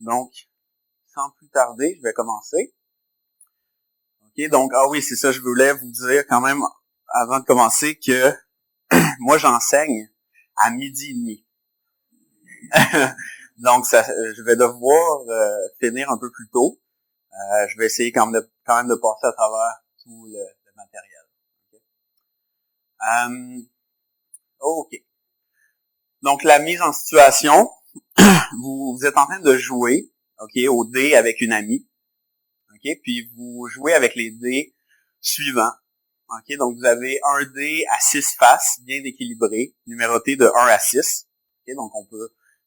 Donc, sans plus tarder, je vais commencer. OK, donc, oui, c'est ça, je voulais vous dire quand même, avant de commencer, que moi, j'enseigne à 12h30. Donc, je vais devoir finir un peu plus tôt. Je vais essayer quand même de passer à travers tout le matériel. OK. Donc, la mise en situation, vous êtes en train de jouer, OK, au dé avec une amie. OK, puis vous jouez avec les dés suivants. OK, donc vous avez un dé à 6 faces, bien équilibré, numéroté de 1 à 6. OK, donc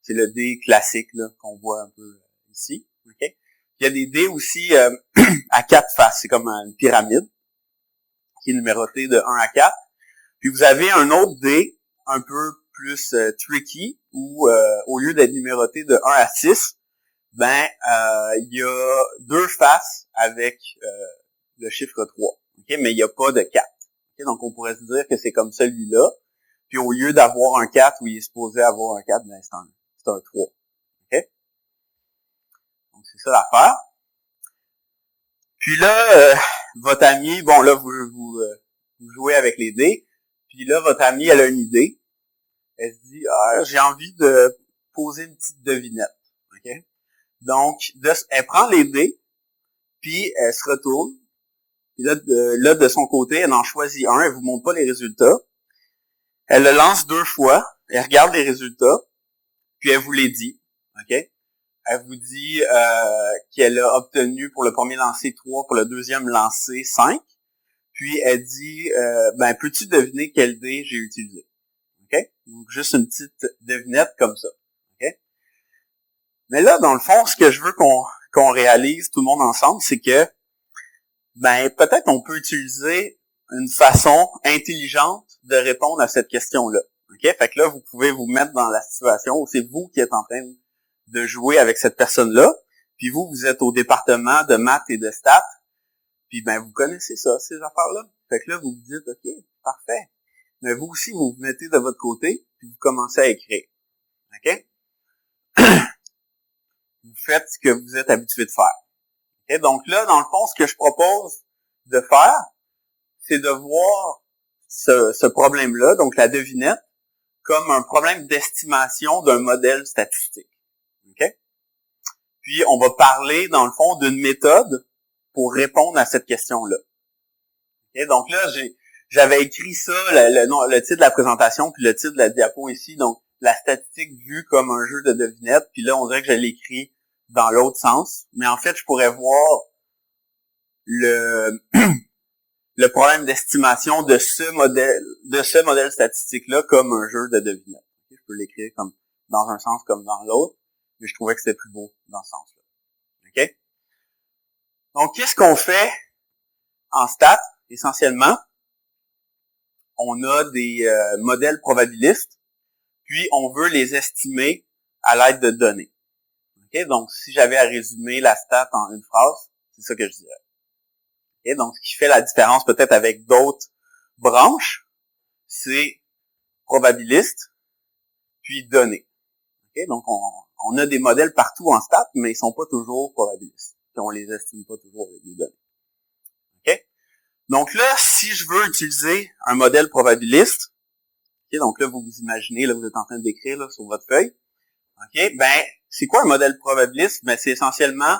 c'est le dé classique là, qu'on voit un peu ici. OK. Il y a des dés aussi à 4 faces, c'est comme une pyramide, qui est numéroté de 1 à 4. Puis vous avez un autre dé un peu plus tricky, où au lieu d'être numéroté de 1 à 6, il y a 2 faces avec le chiffre 3. Okay? Mais il n'y a pas de 4. Okay? Donc on pourrait se dire que c'est comme celui-là. Puis au lieu d'avoir un 4 où il est supposé avoir un 4, c'est un 3. Okay? Donc c'est ça l'affaire. Puis là, votre ami, bon là, vous jouez avec les dés. Puis là, votre amie, elle a une idée. Elle se dit, j'ai envie de poser une petite devinette. Okay? Donc, elle prend les dés, puis elle se retourne. Puis là, de son côté, elle en choisit un, elle vous montre pas les résultats. Elle le lance 2 fois, elle regarde les résultats, puis elle vous les dit. OK? Elle vous dit qu'elle a obtenu pour le premier lancer 3, pour le deuxième lancer 5. Puis elle dit, peux-tu deviner quel dé j'ai utilisé? OK? Donc, juste une petite devinette comme ça. OK? Mais là, dans le fond, ce que je veux qu'on réalise tout le monde ensemble, c'est que peut-être on peut utiliser une façon intelligente de répondre à cette question-là. OK? Fait que là, vous pouvez vous mettre dans la situation où c'est vous qui êtes en train de jouer avec cette personne-là, puis vous êtes au département de maths et de stats, puis vous connaissez ça, ces affaires-là. Fait que là, vous vous dites, OK, parfait. Mais vous aussi, vous vous mettez de votre côté, puis vous commencez à écrire. OK? Vous faites ce que vous êtes habitué de faire. Okay? Donc là, dans le fond, ce que je propose de faire, c'est de voir ce problème-là, donc la devinette, comme un problème d'estimation d'un modèle statistique. Okay? Puis, on va parler, dans le fond, d'une méthode pour répondre à cette question-là. Okay? Donc là, j'avais écrit ça, le titre de la présentation, puis le titre de la diapo ici, donc la statistique vue comme un jeu de devinette, puis là, on dirait que je l'ai écrit dans l'autre sens, mais en fait, je pourrais voir le problème d'estimation de ce modèle statistique-là comme un jeu de devinette. Je peux l'écrire comme dans un sens comme dans l'autre, mais je trouvais que c'était plus beau dans ce sens-là. OK? Donc, qu'est-ce qu'on fait en stats? Essentiellement, on a des modèles probabilistes, puis on veut les estimer à l'aide de données. OK? Donc, si j'avais à résumer la stat en une phrase, c'est ça que je dirais. Okay? Donc, ce qui fait la différence peut-être avec d'autres branches, c'est probabiliste, puis données. Okay? Donc, on a des modèles partout en stats, mais ils sont pas toujours probabilistes. Puis on les estime pas toujours avec des données. Okay? Donc là, si je veux utiliser un modèle probabiliste, okay, donc là, vous vous imaginez, là, vous êtes en train d'écrire là, sur votre feuille. Okay? C'est quoi un modèle probabiliste? C'est essentiellement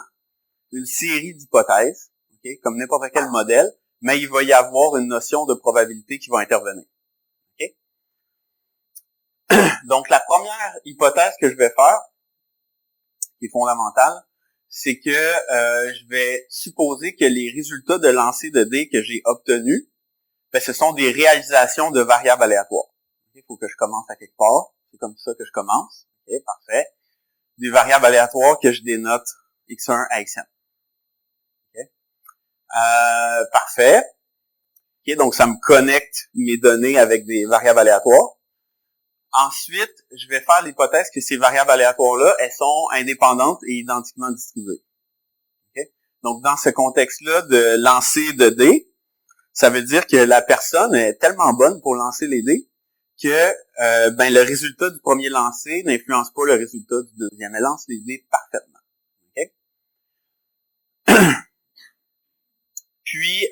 une série d'hypothèses, okay, comme n'importe quel modèle, mais il va y avoir une notion de probabilité qui va intervenir. Okay? Donc, la première hypothèse que je vais faire, qui est fondamentale, c'est que je vais supposer que les résultats de lancer de dés que j'ai obtenus, ce sont des réalisations de variables aléatoires. Il faut que je commence à quelque part. C'est comme ça que je commence. Okay, parfait. Des variables aléatoires que je dénote x1 à xn. Okay. Parfait. Okay, donc, ça me connecte mes données avec des variables aléatoires. Ensuite, je vais faire l'hypothèse que ces variables aléatoires-là, elles sont indépendantes et identiquement distribuées. Okay? Donc, dans ce contexte-là de lancer de dés, ça veut dire que la personne est tellement bonne pour lancer les dés que le résultat du premier lancer n'influence pas le résultat du deuxième. Elle lance les dés parfaitement. Puis,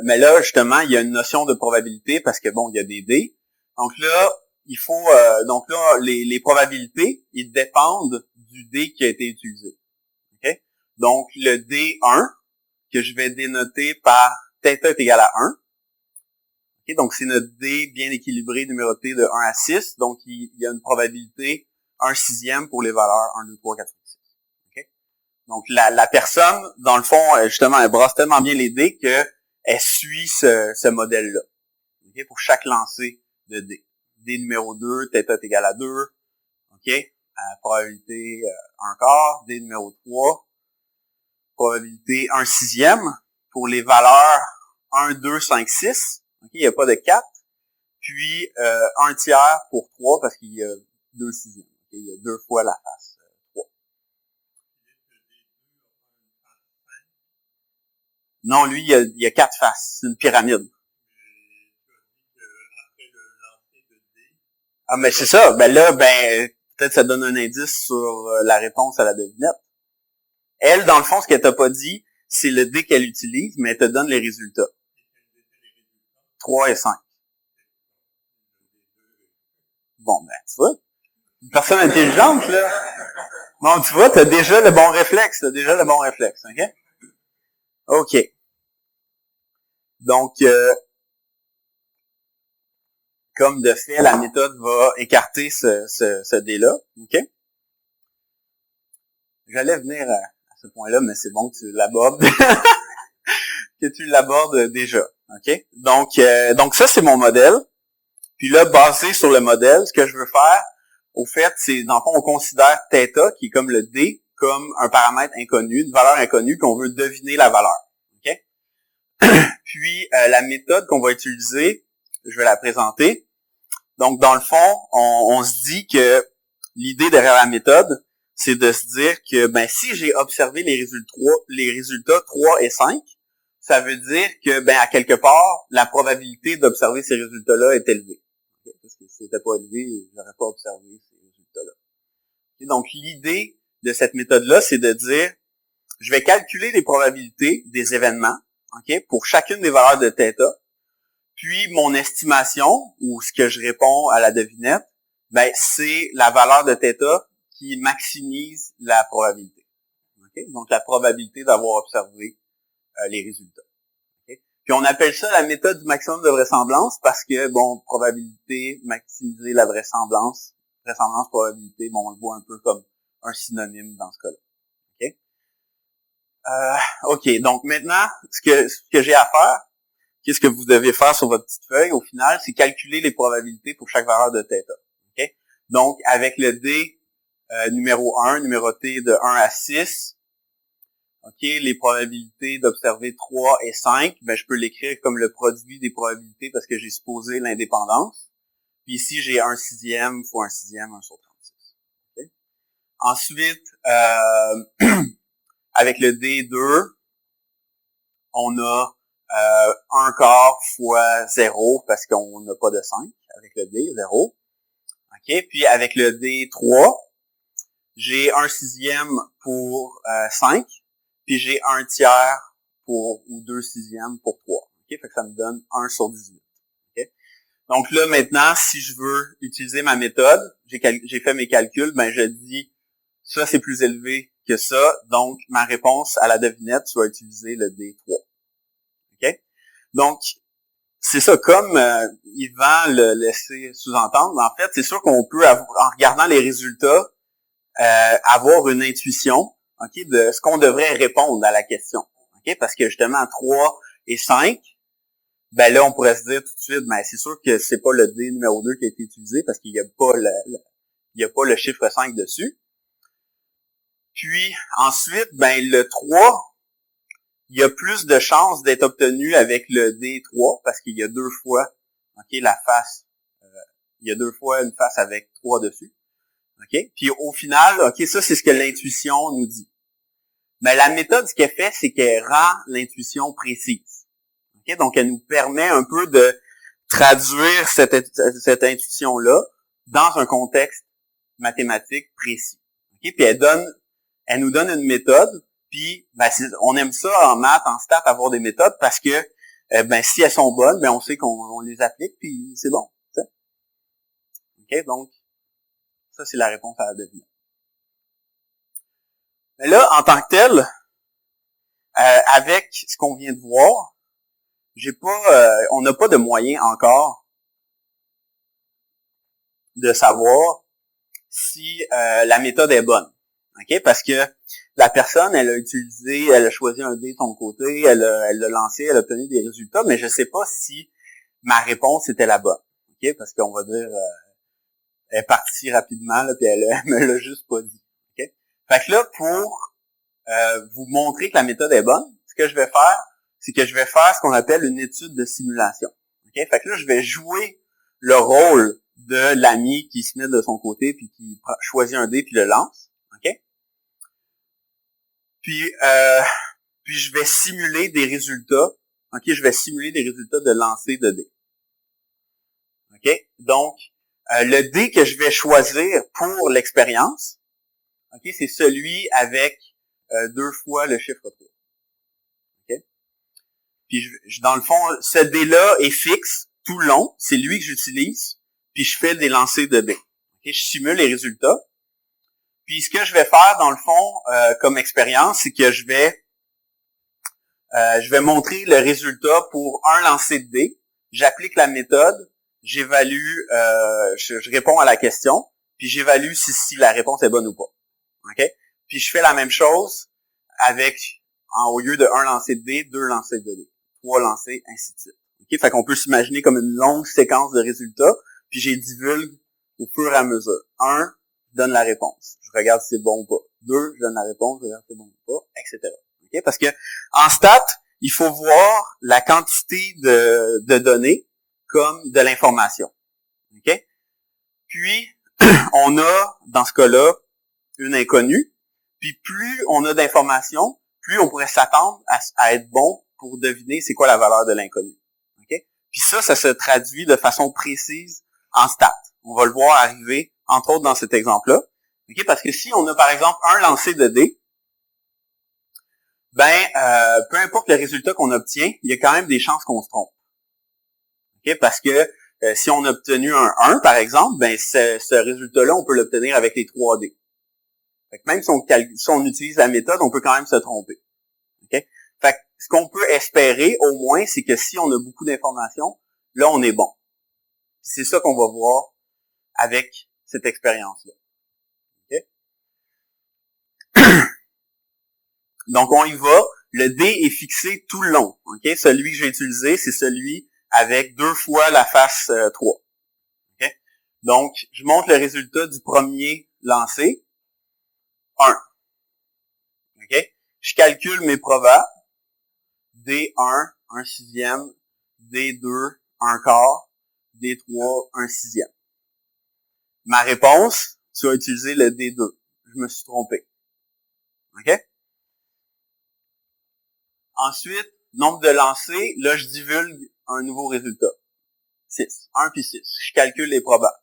mais là, justement, il y a une notion de probabilité parce que, bon, il y a des dés. Donc là, il faut... donc là, les probabilités, ils dépendent du dé qui a été utilisé. Okay? Donc, le D1, que je vais dénoter par θ est égal à 1. Okay? Donc, c'est notre dé bien équilibré, numéroté de 1 à 6. Donc, il y a une probabilité 1/6 pour les valeurs 1, 2, 3, 4, 5, 6. Okay? Donc, la personne, dans le fond, justement, elle brasse tellement bien les dés qu'elle suit ce modèle-là. Okay? Pour chaque lancer de dés. Dé numéro 2, θ est égal à 2. OK? Probabilité 1 quart. Dé numéro 3, probabilité 1/6 pour les valeurs 1, 2, 5, 6. OK? Il n'y a pas de 4. Puis 1 tiers pour 3 parce qu'il y a 2/6. Okay? Il y a 2 fois la face 3. Non, lui, il y a 4 faces. C'est une pyramide. Ah, mais c'est ça. Ben là, peut-être ça donne un indice sur la réponse à la devinette. Elle, dans le fond, ce qu'elle t'a pas dit, c'est le dé qu'elle utilise, mais elle te donne les résultats. 3 et 5. Bon, ben, tu vois, une personne intelligente, là. Bon, tu vois, t'as déjà le bon réflexe, OK? OK. Donc, comme de fait, la méthode va écarter ce dé-là, OK? J'allais venir à ce point-là, mais c'est bon que tu l'abordes. Que tu l'abordes déjà, OK? Donc ça, c'est mon modèle. Puis là, basé sur le modèle, ce que je veux faire, au fait, c'est, dans le fond, on considère θ, qui est comme le D, comme un paramètre inconnu, une valeur inconnue qu'on veut deviner la valeur. OK? Puis, la méthode qu'on va utiliser, je vais la présenter. Donc, dans le fond, on se dit que l'idée derrière la méthode, c'est de se dire que si j'ai observé les résultats 3 et 5, ça veut dire que à quelque part, la probabilité d'observer ces résultats-là est élevée. Parce que si c'était pas élevé, j'aurais pas observé ces résultats-là. Et donc, l'idée de cette méthode-là, c'est de dire, je vais calculer les probabilités des événements, OK, pour chacune des valeurs de θ, puis mon estimation, ou ce que je réponds à la devinette, c'est la valeur de θ qui maximise la probabilité. Okay? Donc, la probabilité d'avoir observé les résultats. Okay? Puis, on appelle ça la méthode du maximum de vraisemblance parce que, probabilité, maximiser la vraisemblance, probabilité, on le voit un peu comme un synonyme dans ce cas-là. OK, donc maintenant, ce que j'ai à faire, qu'est-ce que vous devez faire sur votre petite feuille, au final, c'est calculer les probabilités pour chaque valeur de θ. Okay? Donc, avec le D numéro 1, numéroté de 1 à 6, OK, les probabilités d'observer 3 et 5, je peux l'écrire comme le produit des probabilités parce que j'ai supposé l'indépendance. Puis ici, j'ai 1/6 fois 1/6, 1 sur 36. Okay? Ensuite, avec le D2, on a 1 quart fois 0 parce qu'on n'a pas de 5 avec le D, 0. OK, puis avec le D3, j'ai 1/6 pour 5, puis j'ai 1 tiers ou 2/6 pour 3. OK, fait que ça me donne 1 sur 18. Okay? Donc là, maintenant, si je veux utiliser ma méthode, j'ai fait mes calculs, je dis, ça c'est plus élevé que ça, donc ma réponse à la devinette, tu vas utiliser le D3. OK? Donc, c'est ça, comme Yvan le laissait sous-entendre, en fait, c'est sûr qu'on peut, en regardant les résultats, avoir une intuition, OK, de ce qu'on devrait répondre à la question. OK? Parce que justement, 3 et 5, là, on pourrait se dire tout de suite, c'est sûr que c'est pas le D numéro 2 qui a été utilisé parce qu'il n'y a pas le chiffre 5 dessus. Puis, ensuite, le 3, il y a plus de chances d'être obtenu avec le D3 parce qu'il y a 2 fois, OK, la face, il y a 2 fois une face avec 3 dessus. OK? Puis au final, OK, ça c'est ce que l'intuition nous dit. Mais la méthode, ce qu'elle fait, c'est qu'elle rend l'intuition précise. OK? Donc, elle nous permet un peu de traduire cette intuition-là dans un contexte mathématique précis. OK? Puis elle nous donne une méthode Puis, on aime ça en maths, en stats, avoir des méthodes parce que, si elles sont bonnes, on sait qu'on les applique, puis c'est bon. T'sais. OK, donc, ça, c'est la réponse à la devinette. Mais là, en tant que tel, avec ce qu'on vient de voir, on n'a pas de moyen encore de savoir si la méthode est bonne. OK? Parce que la personne, elle a choisi un dé de son côté, elle l'a lancé, elle a obtenu des résultats, mais je sais pas si ma réponse était la bonne. OK? Parce qu'on va dire, elle est partie rapidement, là, puis elle me l'a juste pas dit. OK? Fait que là, pour vous montrer que la méthode est bonne, ce que je vais faire, c'est que je vais faire ce qu'on appelle une étude de simulation. OK? Fait que là, je vais jouer le rôle de l'ami qui se met de son côté puis qui choisit un dé puis le lance. OK? Puis je vais simuler des résultats. OK? Je vais simuler des résultats de lancer de dés. OK? Donc, le dé que je vais choisir pour l'expérience, OK, c'est celui avec 2 fois le chiffre 3. OK? Puis dans le fond, ce dé-là est fixe tout le long. C'est lui que j'utilise. Puis je fais des lancers de dés. OK? Je simule les résultats. Puis ce que je vais faire, dans le fond, comme expérience, c'est que je vais montrer le résultat pour un lancer de dés. J'applique la méthode, j'évalue, je réponds à la question, puis j'évalue si la réponse est bonne ou pas. OK? Puis je fais la même chose avec, au lieu de un lancer de dés, 2 lancers de dés, 3 lancers, ainsi de suite. OK? Fait qu'on peut s'imaginer comme une longue séquence de résultats, puis j'ai divulgue au fur et à mesure. 1, je donne la réponse. Je regarde si c'est bon ou pas. 2, je donne la réponse, je regarde si c'est bon ou pas, etc. OK? Parce que en stats, il faut voir la quantité de données comme de l'information. OK? Puis, on a, dans ce cas-là, une inconnue. Puis plus on a d'informations, plus on pourrait s'attendre à être bon pour deviner c'est quoi la valeur de l'inconnu. Okay? Puis ça se traduit de façon précise en stats. On va le voir arriver, entre autres, dans cet exemple-là. Okay? Parce que si on a, par exemple, un lancer de dés, peu importe le résultat qu'on obtient, il y a quand même des chances qu'on se trompe. Okay? Parce que si on a obtenu un 1, par exemple, ce résultat-là, on peut l'obtenir avec les 3 dés. Fait que même si on utilise la méthode, on peut quand même se tromper. Okay? Fait que ce qu'on peut espérer, au moins, c'est que si on a beaucoup d'informations, là, on est bon. C'est ça qu'on va voir avec cette expérience-là. Okay? Donc, on y va. Le dé est fixé tout le long. Okay? Celui que j'ai utilisé, c'est celui avec 2 fois la face 3. Okay? Donc, je montre le résultat du premier lancé. 1. Okay? Je calcule mes probas. D1, 1 sixième. D2, 1 quart. D3, 1 sixième. Ma réponse, tu vas utiliser le D2. Je me suis trompé. OK? Ensuite, nombre de lancers. Là, je divulgue un nouveau résultat. 6. 1 puis 6. Je calcule les probas.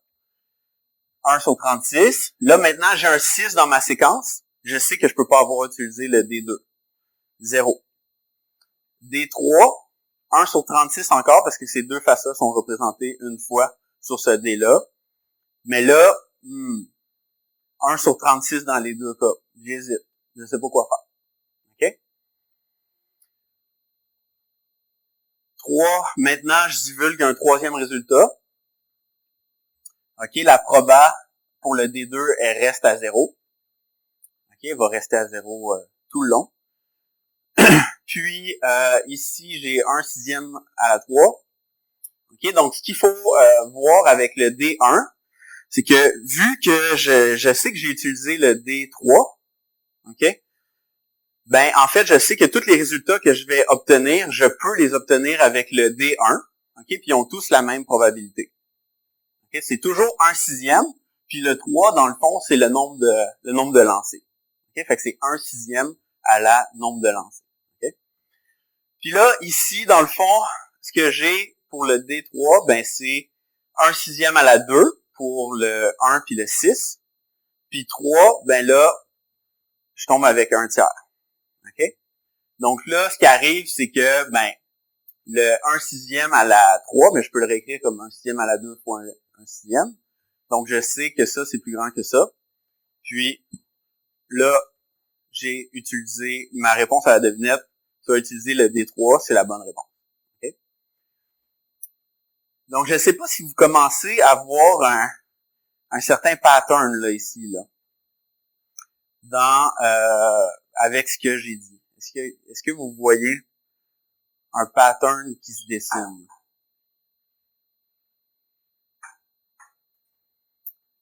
1 sur 36. Là, maintenant, j'ai un 6 dans ma séquence. Je sais que je peux pas avoir utilisé le D2. 0. D3, 1 sur 36 encore, parce que ces deux faces-là sont représentées une fois sur ce dé-là. Mais là, 1 sur 36 dans les deux cas. J'hésite. Je ne sais pas quoi faire. OK? 3. Maintenant, je divulgue un troisième résultat. OK? La proba pour le D2, elle reste à 0. OK? Elle va rester à 0 tout le long. Puis, ici, j'ai 1 sixième à la 3. OK? Donc, ce qu'il faut voir avec le D1, c'est que vu que je sais que j'ai utilisé le D3, OK? En fait, je sais que tous les résultats que je vais obtenir, je peux les obtenir avec le D1, OK? Puis ils ont tous la même probabilité. OK? C'est toujours 1 sixième, puis le 3, dans le fond, c'est le nombre de lancers. OK? Fait que c'est 1 sixième à la nombre de lancers. OK? Puis là, ici, dans le fond, ce que j'ai pour le D3, c'est 1 sixième à la 2 pour le 1 puis le 6. Puis 3, là, je tombe avec 1 tiers. Donc là, ce qui arrive, c'est que, le 1/6 à la 3, mais je peux le réécrire comme 1/6 à la 2 fois 1/6. Donc, je sais que ça, c'est plus grand que ça. Puis, là, j'ai utilisé ma réponse à la devinette. Tu vas utiliser le D3, c'est la bonne réponse. Okay? Donc, je ne sais pas si vous commencez à voir un certain pattern là ici, là, avec ce que j'ai dit. Est-ce que vous voyez un pattern qui se dessine?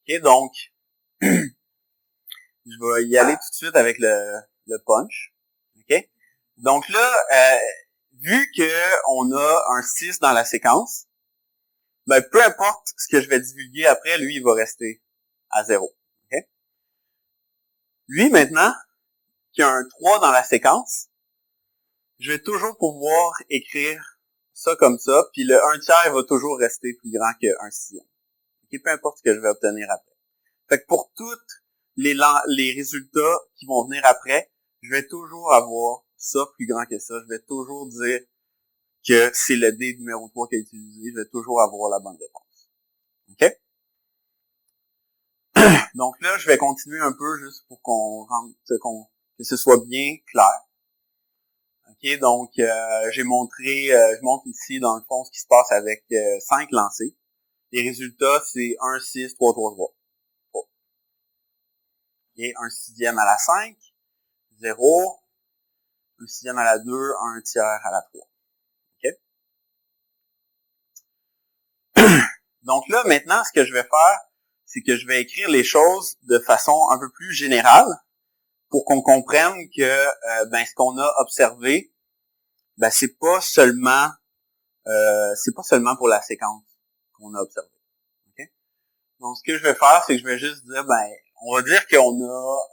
OK, donc, je vais y aller tout de suite avec le punch. OK? Donc là, vu que on a un 6 dans la séquence, peu importe ce que je vais divulguer après, lui, il va rester à 0. Okay? Lui, maintenant, qui a un 3 dans la séquence, je vais toujours pouvoir écrire ça comme ça, puis le 1/3 va toujours rester plus grand que 1/6. Okay? Peu importe ce que je vais obtenir après. Fait que pour toutes les résultats qui vont venir après, je vais toujours avoir ça plus grand que ça. Je vais toujours dire que c'est le D numéro 3 qui est utilisé. Je vais toujours avoir la bonne réponse. OK? Donc là, je vais continuer un peu juste pour que ce soit bien clair. OK? Donc, je montre ici, dans le fond, ce qui se passe avec 5 lancers. Les résultats, c'est 1, 6, 3, 3, 3. Et 1/6 à la 5, 0, 1/6 à la 2, 1/3 à la 3. OK? Donc là, maintenant, ce que je vais faire, c'est que je vais écrire les choses de façon un peu plus générale pour qu'on comprenne que ce qu'on a observé, c'est pas seulement pour la séquence qu'on a observé. Okay? Donc, ce que je vais faire, c'est que je vais juste dire, on va dire qu'on a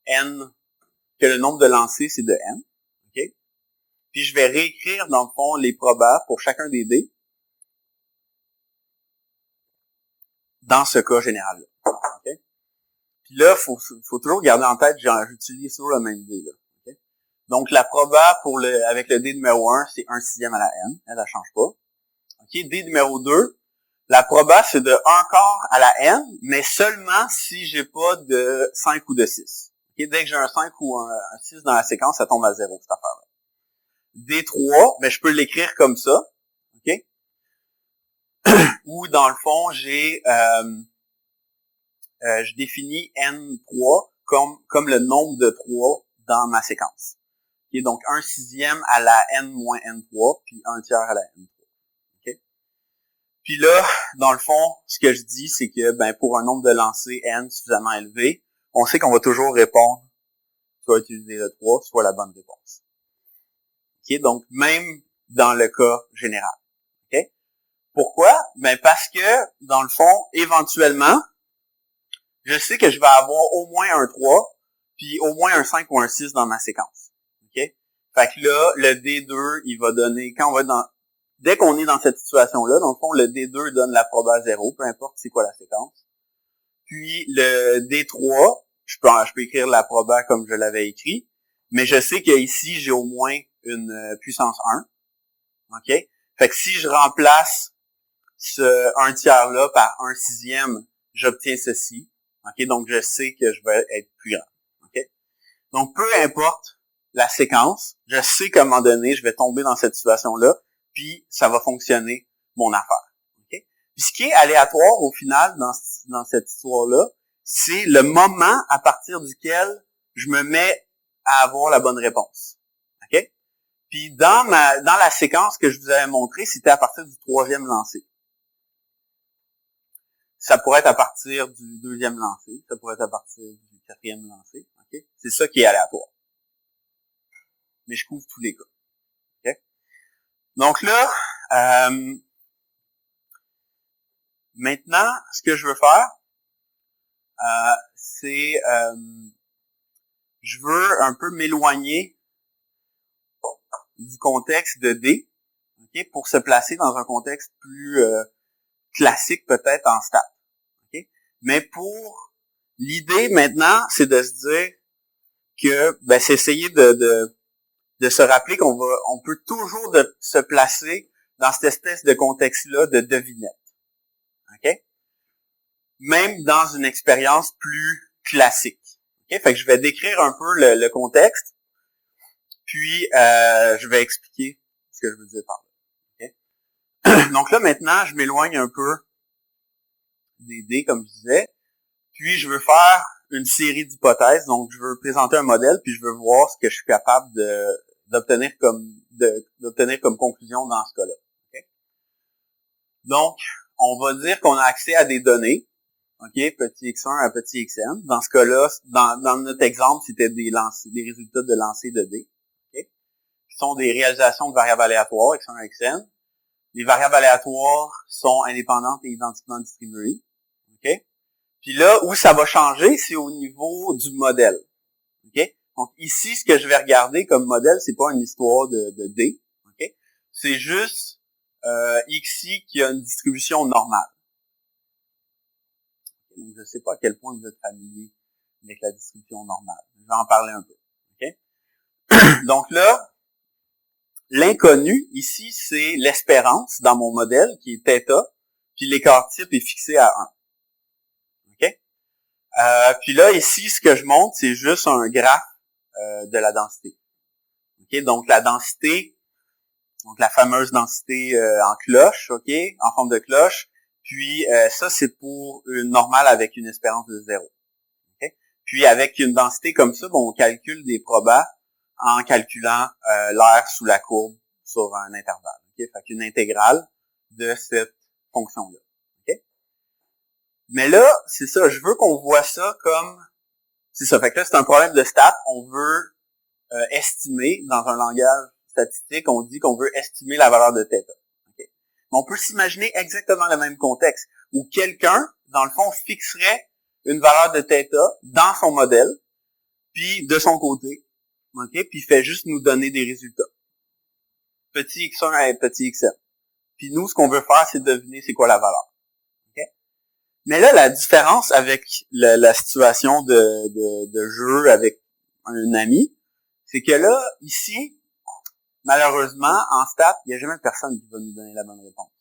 n, que le nombre de lancers, c'est de n. Okay? Puis je vais réécrire, dans le fond, les probas pour chacun des dés dans ce cas général-là. Okay? Puis là, faut toujours garder en tête, j'utilise toujours le même dé, là. Okay? Donc, la proba avec le dé numéro 1, c'est 1/6 à la n. Elle change pas. Okay? Dé numéro 2, la proba, c'est de 1/4 à la n, mais seulement si j'ai pas de 5 ou de 6. Okay? Dès que j'ai un 5 ou un 6 dans la séquence, ça tombe à 0, cette affaire-là. D3, je peux l'écrire comme ça. OK? Ou, dans le fond, je définis N3 comme le nombre de 3 dans ma séquence. Okay? Donc, 1/6 à la N moins N3, puis 1/3 à la N3. Okay? Puis là, dans le fond, ce que je dis, c'est que pour un nombre de lancers N suffisamment élevé, on sait qu'on va toujours répondre, soit utiliser le 3, soit la bonne réponse. Okay? Donc, même dans le cas général. Okay? Pourquoi? Parce que, dans le fond, éventuellement, je sais que je vais avoir au moins un 3, puis au moins un 5 ou un 6 dans ma séquence. OK? Fait que là, le D2, il va donner, dès qu'on est dans cette situation-là, dans le fond, le D2 donne la proba 0, peu importe c'est quoi la séquence. Puis le D3, je peux écrire la proba comme je l'avais écrit, mais je sais qu'ici, j'ai au moins une puissance 1. OK? Fait que si je remplace ce 1/3-là par 1/6, j'obtiens ceci. OK? Donc, je sais que je vais être plus grand. OK? Donc, peu importe la séquence, je sais qu'à un moment donné, je vais tomber dans cette situation-là, puis ça va fonctionner mon affaire. OK? Puis ce qui est aléatoire, au final, dans cette histoire-là, c'est le moment à partir duquel je me mets à avoir la bonne réponse. OK? Puis dans la séquence que je vous avais montrée, c'était à partir du 3e lancer. Ça pourrait être à partir du 2e lancer, ça pourrait être à partir du 4e lancer. Okay? C'est ça qui est aléatoire. Mais je couvre tous les cas. Okay? Donc là, maintenant, ce que je veux faire, c'est je veux un peu m'éloigner du contexte de D, okay, pour se placer dans un contexte plus classique peut-être en stats. Okay? Mais pour l'idée maintenant, c'est de se dire que c'est essayer de se rappeler on peut toujours se placer dans cette espèce de contexte-là de devinette. OK? Même dans une expérience plus classique. OK? Fait que je vais décrire un peu le contexte, puis je vais expliquer ce que je veux dire par là. OK? Donc là, maintenant, je m'éloigne un peu des dés, comme je disais, puis je veux faire une série d'hypothèses. Donc, je veux présenter un modèle, puis je veux voir ce que je suis capable d'obtenir comme conclusion dans ce cas-là. Okay? Donc, on va dire qu'on a accès à des données, ok, petit x1 à petit xn. Dans ce cas-là, dans notre exemple, c'était des résultats de lancer de dés, okay, qui sont des réalisations de variables aléatoires, x1 à xn. Les variables aléatoires sont indépendantes et identiquement distribuées. Okay? Puis là, où ça va changer, c'est au niveau du modèle. Okay? Donc ici, ce que je vais regarder comme modèle, c'est pas une histoire de D. Okay? C'est juste xi qui a une distribution normale. Donc, je ne sais pas à quel point vous êtes familier avec la distribution normale. Je vais en parler un peu. Okay? Donc là, l'inconnu, ici, c'est l'espérance dans mon modèle, qui est θ, puis l'écart type est fixé à 1. Okay? Puis là, ici, ce que je montre, c'est juste un graphe de la densité. Okay? Donc, la densité, donc la fameuse densité en cloche, ok, en forme de cloche. Puis ça, c'est pour une normale avec une espérance de 0. Okay? Puis avec une densité comme ça, on calcule des probas en calculant l'air sous la courbe sur un intervalle. Okay? Fait qu'une intégrale de cette fonction-là. Okay? Mais là, c'est ça, je veux qu'on voit ça comme... C'est ça, fait que là, c'est un problème de stats. On veut estimer, dans un langage statistique, on dit qu'on veut estimer la valeur de θ. Okay? On peut s'imaginer exactement le même contexte, où quelqu'un, dans le fond, fixerait une valeur de θ dans son modèle, puis de son côté, okay? Puis fait juste nous donner des résultats. Petit x1 et petit xn. Puis nous, ce qu'on veut faire, c'est deviner c'est quoi la valeur. Okay? Mais là, la différence avec la situation de jeu avec un ami, c'est que là, ici, malheureusement, en stats, il n'y a jamais personne qui va nous donner la bonne réponse.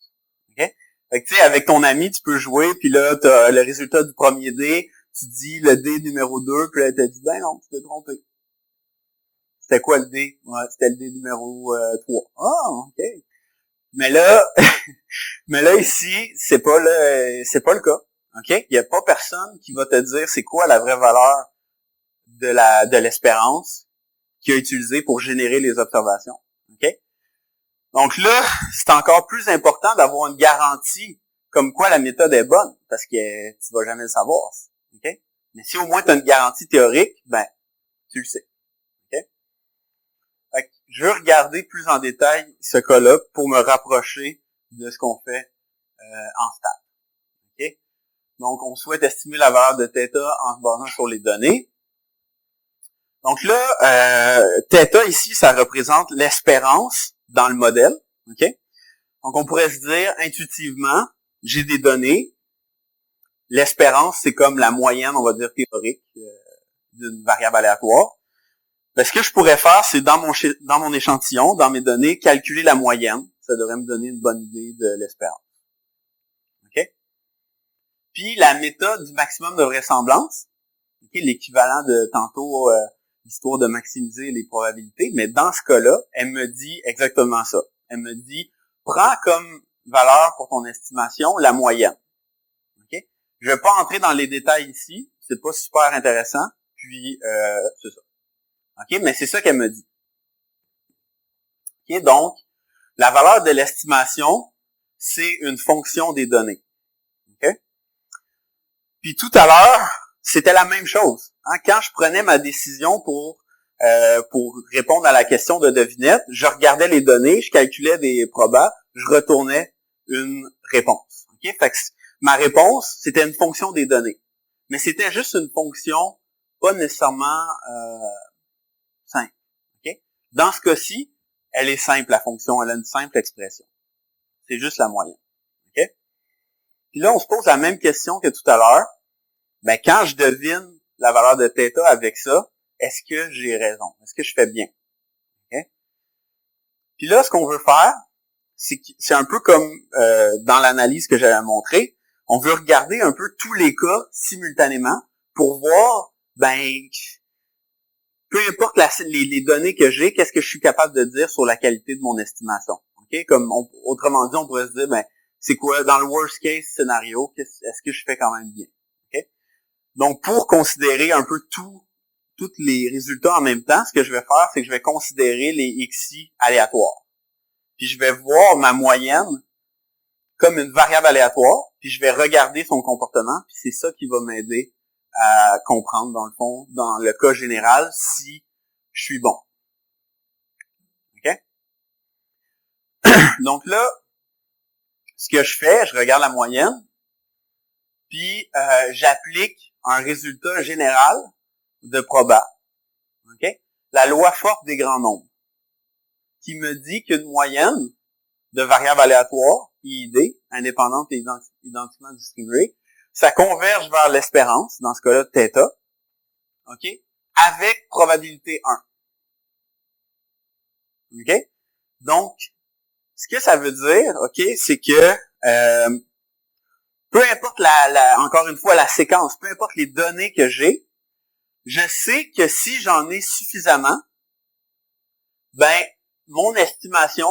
Okay? Fait que tu sais, avec ton ami, tu peux jouer, puis là, tu as le résultat du premier dé, tu dis le dé numéro 2, puis là, tu as dit, ben non, tu t'es trompé. C'était quoi le dé? Ouais, c'était le dé numéro 3. Ah, ok. Mais là, ici, c'est pas le cas. OK? Il n'y a pas personne qui va te dire c'est quoi la vraie valeur de l'espérance qu'il a utilisée pour générer les observations. OK? Donc là, c'est encore plus important d'avoir une garantie comme quoi la méthode est bonne, parce que tu vas jamais le savoir. OK? Mais si au moins tu as une garantie théorique, ben, tu le sais. OK? Fait que je veux regarder plus en détail ce cas-là pour me rapprocher de ce qu'on fait en stats. OK? Donc, on souhaite estimer la valeur de θ en se basant sur les données. Donc là, θ ici, ça représente l'espérance dans le modèle. OK? Donc, on pourrait se dire intuitivement, j'ai des données. L'espérance, c'est comme la moyenne, on va dire, théorique d'une variable aléatoire. Ben, ce que je pourrais faire, c'est dans mon échantillon, dans mes données, calculer la moyenne. Ça devrait me donner une bonne idée de l'espérance. OK? Puis, la méthode du maximum de vraisemblance, okay, l'équivalent de tantôt, l'histoire de maximiser les probabilités, mais dans ce cas-là, elle me dit exactement ça. Elle me dit, prends comme valeur pour ton estimation la moyenne. Okay? Je vais pas entrer dans les détails ici, c'est pas super intéressant, puis c'est ça. OK, mais c'est ça qu'elle me dit. OK, donc, la valeur de l'estimation, c'est une fonction des données. OK? Puis tout à l'heure, c'était la même chose. Hein? Quand je prenais ma décision pour répondre à la question de devinette, je regardais les données, je calculais des probas, je retournais une réponse. Okay? Fait que ma réponse, c'était une fonction des données. Mais c'était juste une fonction pas nécessairement simple. Okay? Dans ce cas-ci, elle est simple, la fonction, elle a une simple expression. C'est juste la moyenne. Okay? Puis là, on se pose la même question que tout à l'heure. Ben, quand je devine la valeur de θ avec ça, est-ce que j'ai raison? Est-ce que je fais bien? Okay? Puis là, ce qu'on veut faire, c'est un peu comme dans l'analyse que j'avais montrée, on veut regarder un peu tous les cas simultanément pour voir, peu importe les données que j'ai, qu'est-ce que je suis capable de dire sur la qualité de mon estimation. Okay? Autrement dit, on pourrait se dire, c'est quoi, dans le worst case scénario, est-ce que je fais quand même bien? Okay? Donc, pour considérer un peu tous les résultats en même temps, ce que je vais faire, c'est que je vais considérer les XI aléatoires. Puis je vais voir ma moyenne comme une variable aléatoire, puis je vais regarder son comportement, puis c'est ça qui va m'aider à comprendre, dans le fond, dans le cas général, si je suis bon. OK? Donc là, ce que je fais, je regarde la moyenne, puis j'applique un résultat général de proba. OK? La loi forte des grands nombres, qui me dit qu'une moyenne de variables aléatoires, IID, indépendantes et identiquement distribuées, ça converge vers l'espérance, dans ce cas-là, θ, OK, avec probabilité 1. OK? Donc, ce que ça veut dire, OK, c'est que peu importe encore une fois, la séquence, peu importe les données que j'ai, je sais que si j'en ai suffisamment, mon estimation,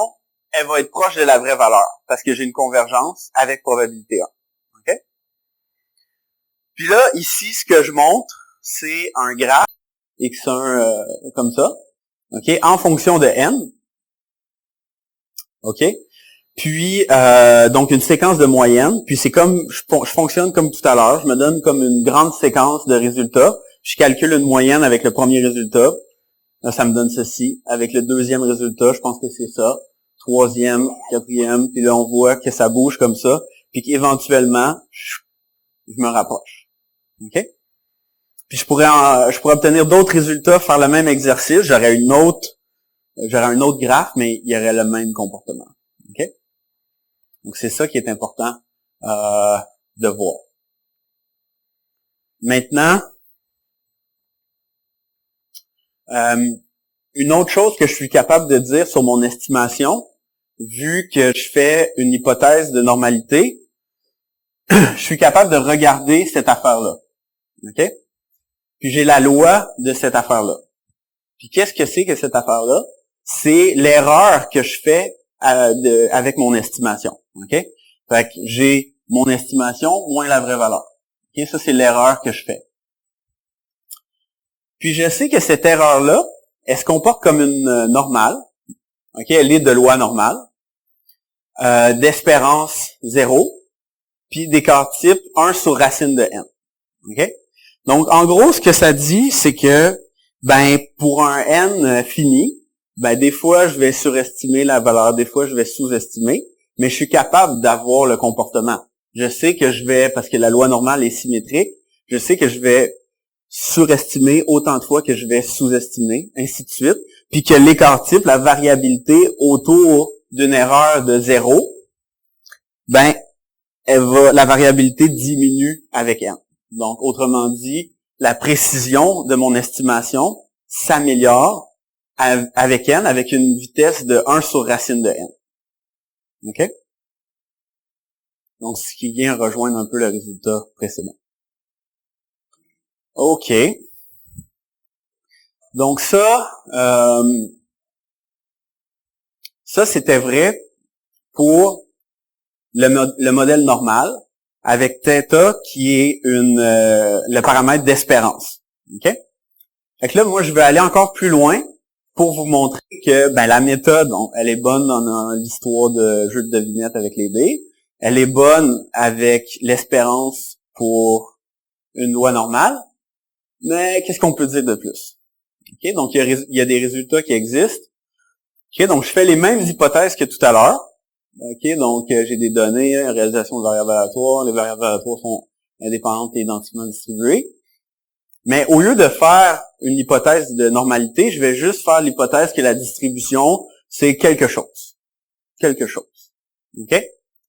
elle va être proche de la vraie valeur, parce que j'ai une convergence avec probabilité 1. OK? Puis là, ici, ce que je montre, c'est un graphe x1 comme ça, OK, en fonction de n. OK? Puis, donc une séquence de moyenne. Puis c'est comme, je fonctionne comme tout à l'heure, je me donne comme une grande séquence de résultats. Je calcule une moyenne avec le premier résultat. Là, ça me donne ceci. Avec le deuxième résultat, je pense que c'est ça. Troisième, quatrième, puis là, on voit que ça bouge comme ça. Puis qu'éventuellement, je me rapproche. OK? Puis je pourrais obtenir d'autres résultats, faire le même exercice. J'aurais un autre graphe, mais il y aurait le même comportement. OK? Donc, c'est ça qui est important de voir. Maintenant, une autre chose que je suis capable de dire sur mon estimation, vu que je fais une hypothèse de normalité, je suis capable de regarder cette affaire-là. OK? Puis j'ai la loi de cette affaire-là. Puis qu'est-ce que c'est que cette affaire-là? C'est l'erreur que je fais avec mon estimation. OK? Fait que j'ai mon estimation moins la vraie valeur. OK? Ça, c'est l'erreur que je fais. Puis je sais que cette erreur-là, elle se comporte comme une normale. OK? Elle est de loi normale. D'espérance 0. Puis d'écart type 1 sur racine de n. OK? Donc, en gros, ce que ça dit, c'est que, pour un n fini, des fois, je vais surestimer la valeur, des fois, je vais sous-estimer, mais je suis capable d'avoir le comportement. Je sais que je vais, parce que la loi normale est symétrique, je sais que je vais surestimer autant de fois que je vais sous-estimer, ainsi de suite, puis que l'écart type, la variabilité autour d'une erreur de 0, la variabilité diminue avec n. Donc, autrement dit, la précision de mon estimation s'améliore avec n, avec une vitesse de 1 sur racine de n. OK? Donc, ce qui vient rejoindre un peu le résultat précédent. OK. Donc ça c'était vrai pour le modèle normal, avec θ qui est le paramètre d'espérance. OK? Fait que là, moi, je vais aller encore plus loin pour vous montrer que la méthode, elle est bonne dans l'histoire de jeu de devinette avec les dés. Elle est bonne avec l'espérance pour une loi normale. Mais qu'est-ce qu'on peut dire de plus? OK? Donc, il y a des résultats qui existent. OK? Donc, je fais les mêmes hypothèses que tout à l'heure. OK? Donc, j'ai des données, réalisation de variables aléatoires. Les variables aléatoires sont indépendantes et identiquement distribuées. Mais au lieu de faire une hypothèse de normalité, je vais juste faire l'hypothèse que la distribution, c'est quelque chose. Quelque chose. OK?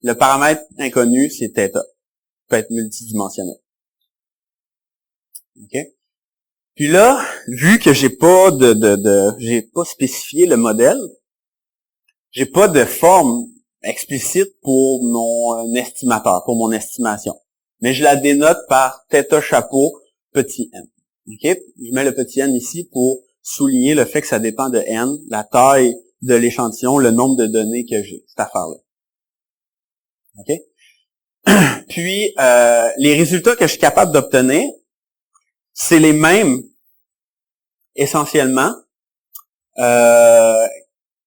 Le paramètre inconnu, c'est θ. Il peut être multidimensionnel. OK? Puis là, vu que j'ai pas j'ai pas spécifié le modèle, j'ai pas de forme explicite pour mon estimateur, pour mon estimation. Mais je la dénote par θ chapeau petit n. OK? Je mets le petit n ici pour souligner le fait que ça dépend de n, la taille de l'échantillon, le nombre de données que j'ai, cette affaire-là. OK? Puis, les résultats que je suis capable d'obtenir, c'est les mêmes, essentiellement,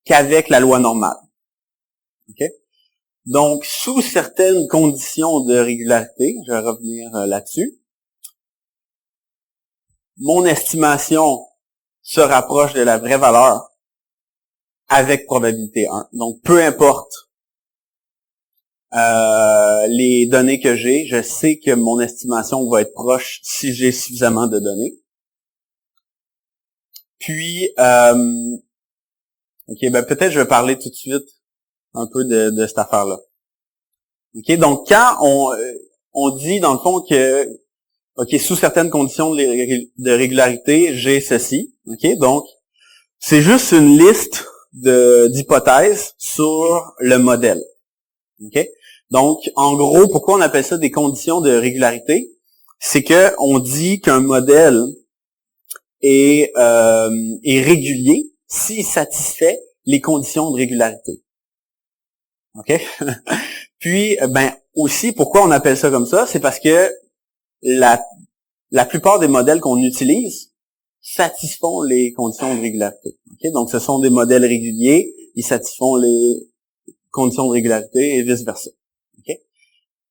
qu'avec la loi normale. OK? Donc, sous certaines conditions de régularité, je vais revenir là-dessus, mon estimation se rapproche de la vraie valeur avec probabilité 1. Donc, peu importe les données que j'ai, je sais que mon estimation va être proche si j'ai suffisamment de données. Puis, OK, ben peut-être je vais parler tout de suite un peu de cette affaire-là. OK, donc quand on dit dans le fond que OK, sous certaines conditions de régularité, j'ai ceci. OK, donc c'est juste une liste d'hypothèses sur le modèle. OK? Donc, en gros, pourquoi on appelle ça des conditions de régularité? C'est que on dit qu'un modèle est régulier s'il satisfait les conditions de régularité. OK? Puis, ben aussi, pourquoi on appelle ça comme ça? C'est parce que la plupart des modèles qu'on utilise satisfont les conditions de régularité. OK? Donc, ce sont des modèles réguliers, ils satisfont les conditions de régularité et vice-versa. Okay?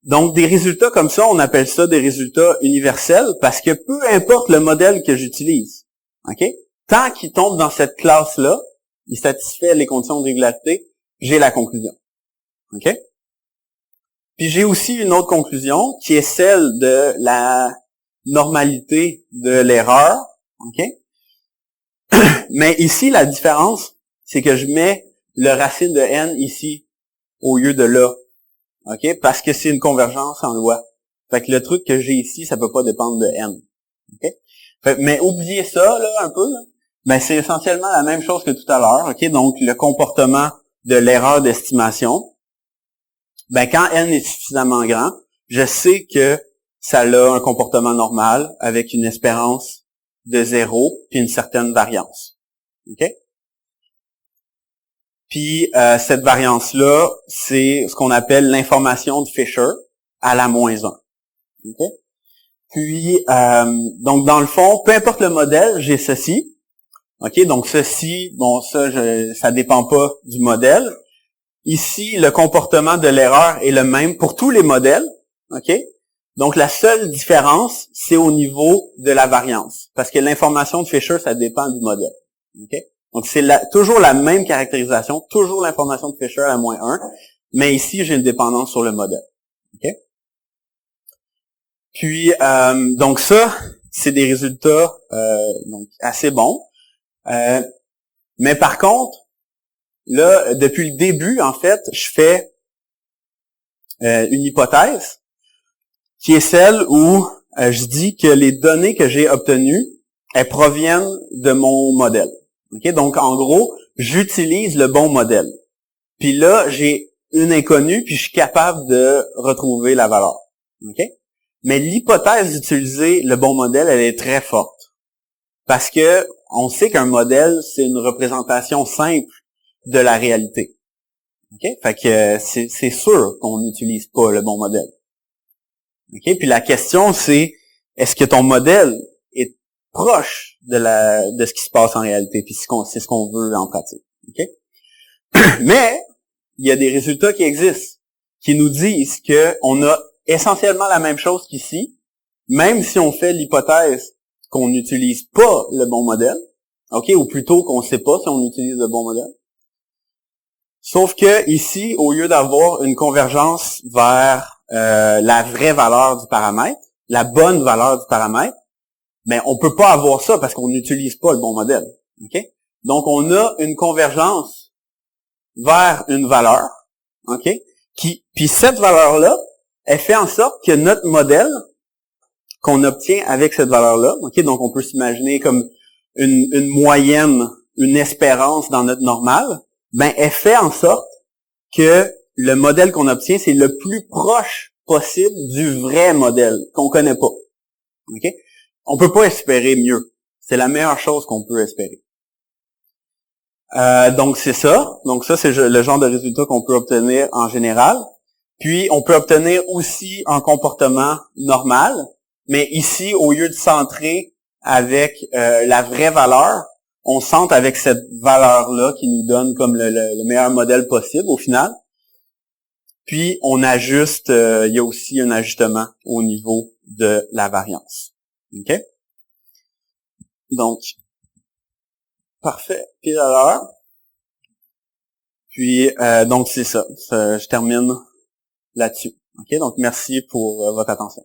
Donc, des résultats comme ça, on appelle ça des résultats universels parce que peu importe le modèle que j'utilise, okay? Tant qu'il tombe dans cette classe-là, il satisfait les conditions de régularité, j'ai la conclusion. Okay? Puis j'ai aussi une autre conclusion qui est celle de la normalité de l'erreur. Okay? Mais ici, la différence, c'est que je mets le racine de n ici au lieu de là. OK? Parce que c'est une convergence en loi. Fait que le truc que j'ai ici, ça peut pas dépendre de n. OK? Mais oubliez ça, là, un peu, là. Ben, c'est essentiellement la même chose que tout à l'heure. OK? Donc, le comportement de l'erreur d'estimation. Ben, quand n est suffisamment grand, je sais que ça a un comportement normal avec une espérance de 0 puis une certaine variance. OK? Puis cette variance-là, c'est ce qu'on appelle l'information de Fisher à la -1. Okay? Puis, donc dans le fond, peu importe le modèle, j'ai ceci. OK? Donc ceci, bon, ça dépend pas du modèle. Ici, le comportement de l'erreur est le même pour tous les modèles. OK? Donc la seule différence, c'est au niveau de la variance. Parce que l'information de Fisher, ça dépend du modèle. OK? Donc, c'est toujours la même caractérisation, toujours l'information de Fisher à -1, mais ici, j'ai une dépendance sur le modèle. Okay? Puis, donc ça, c'est des résultats donc assez bons. Mais par contre, là, depuis le début, en fait, je fais une hypothèse qui est celle où je dis que les données que j'ai obtenues, elles proviennent de mon modèle. Okay? Donc, en gros, j'utilise le bon modèle. Puis là, j'ai une inconnue, puis je suis capable de retrouver la valeur. Okay? Mais l'hypothèse d'utiliser le bon modèle, elle est très forte. Parce que on sait qu'un modèle, c'est une représentation simple de la réalité. Okay? Fait que c'est sûr qu'on n'utilise pas le bon modèle. Okay? Puis la question, c'est est-ce que ton modèle est proche de ce qui se passe en réalité, puis c'est ce qu'on veut en pratique. Okay? Mais il y a des résultats qui existent, qui nous disent qu'on a essentiellement la même chose qu'ici, même si on fait l'hypothèse qu'on n'utilise pas le bon modèle, ok, ou plutôt qu'on ne sait pas si on utilise le bon modèle. Sauf que ici, au lieu d'avoir une convergence vers la vraie valeur du paramètre, la bonne valeur du paramètre, mais on peut pas avoir ça parce qu'on n'utilise pas le bon modèle. Okay? Donc, on a une convergence vers une valeur, OK? Puis cette valeur-là, elle fait en sorte que notre modèle qu'on obtient avec cette valeur-là, ok, donc on peut s'imaginer comme une moyenne, une espérance dans notre normale, ben elle fait en sorte que le modèle qu'on obtient, c'est le plus proche possible du vrai modèle qu'on connaît pas. Ok? On peut pas espérer mieux. C'est la meilleure chose qu'on peut espérer. Donc c'est ça. Donc ça, c'est le genre de résultat qu'on peut obtenir en général. Puis on peut obtenir aussi un comportement normal, mais ici, au lieu de centrer avec la vraie valeur, on centre avec cette valeur-là qui nous donne comme le meilleur modèle possible au final. Puis on ajuste, il y a aussi un ajustement au niveau de la variance. OK? Donc, parfait, pile à l'heure. Puis, donc c'est ça. Je termine là-dessus. OK? Donc, merci pour votre attention.